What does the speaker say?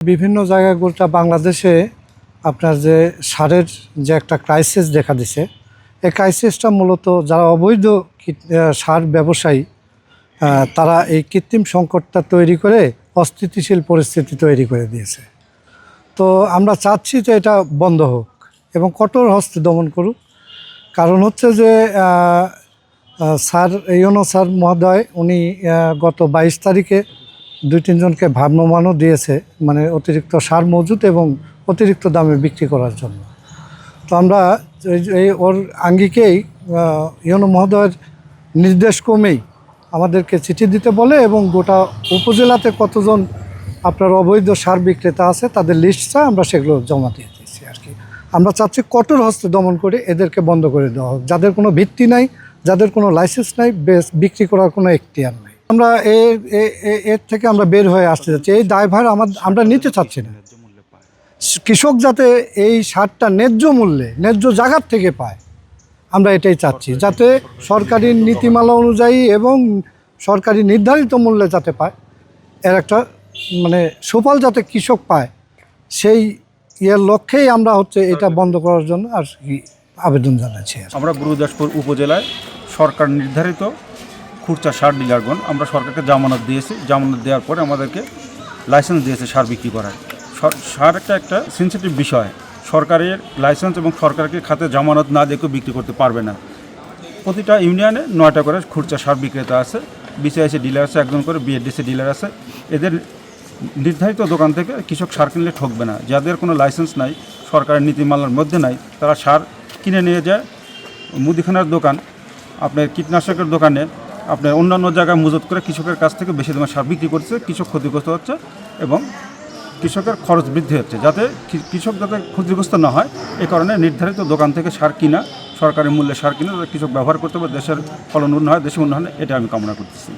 বিভিন্ন জায়গায় গোটা বাংলাদেশে আপনার যে সারের যে একটা ক্রাইসিস দেখা দিছে, এই ক্রাইসিসটা মূলত যারা অবৈধ সার ব্যবসায়ী তারা এই কৃত্রিম সংকটটা তৈরি করে অস্থিতিশীল পরিস্থিতি তৈরি করে দিয়েছে। তো আমরা চাচ্ছি যে এটা বন্ধ হোক এবং কঠোর হস্তে দমন করুক। কারণ হচ্ছে যে ইউনূস স্যার মহোদয় উনি গত 22 তারিখে 2-3 জনকে ভ্রাম্যমাণও দিয়েছে, মানে অতিরিক্ত সার মজুত এবং অতিরিক্ত দামে বিক্রি করার জন্য। তো আমরা ওর আঙ্গিকেই ইউনূস মহোদয়ের নির্দেশ ক্রমেই আমাদেরকে চিঠি দিতে বলে এবং গোটা উপজেলাতে কতজন আপনার অবৈধ সার বিক্রেতা আছে তাদের লিস্টটা আমরা সেগুলো জমা দিয়ে দিয়েছি আর কি। আমরা চাচ্ছি কঠোর হস্তে দমন করে এদেরকে বন্ধ করে দেওয়া হোক, যাদের কোনো ভিত্তি নাই, যাদের কোনো লাইসেন্স নাই, বিক্রি করার কোনো এখতিয়ার নাই। আমরা এর থেকে আমরা বের হয়ে আসতে যাচ্ছি। এই দায়ভার আমরা নিতে চাচ্ছি না। কৃষক যাতে এই সারটা ন্যায্য মূল্যে ন্যায্য জায়গার থেকে পায়, আমরা এটাই চাচ্ছি, যাতে সরকারি নীতিমালা অনুযায়ী এবং সরকারি নির্ধারিত মূল্যে যাতে পায়, এর একটা মানে সুফল যাতে কৃষক পায়, সেই লক্ষ্যেই আমরা এটা বন্ধ করার জন্য আর কি আবেদন জানাচ্ছি। আমরা গুরুদাসপুর উপজেলায় সরকার নির্ধারিত খুচরা সার ডিলারগণ আমরা সরকারকে জামানত দিয়েছি। জামানত দেওয়ার পরে আমাদেরকে লাইসেন্স দিয়েছে সার বিক্রি করার। সার একটা সেন্সিটিভ বিষয়, সরকারের লাইসেন্স এবং সরকারকে খাতে জামানত না দিয়ে কেউ বিক্রি করতে পারবে না। প্রতিটা ইউনিয়নে 9টা করে খুচরা সার বিক্রেতা আছে, বিসিআইসি ডিলার আছে, একজন করে বিএডিসি ডিলার আছে। এদের নির্ধারিত দোকান থেকে কৃষক সার কিনলে ঠকবে না। যাদের কোনো লাইসেন্স নাই, সরকারের নীতিমালার মধ্যে নাই, তারা সার কিনে নিয়ে যায় মুদিখানার দোকান, আপনার কীটনাশকের দোকানে, আপনার অন্যান্য জায়গায় মজুত করে কৃষকের কাছ থেকে বেশি দামে সার বিক্রি করছে। কৃষক ক্ষতিগ্রস্ত হচ্ছে এবং কৃষকের খরচ বৃদ্ধি হচ্ছে। যাতে কৃষক যাতে ক্ষতিগ্রস্ত না হয়, এ কারণে নির্ধারিত দোকান থেকে সার কিনা, সরকারি মূল্যে সার কিনা কৃষক ব্যবহার করতে হবে, দেশের ফলন উন্নয়ন হয়, দেশের উন্নয়ন, এটা আমি কামনা করতেছি।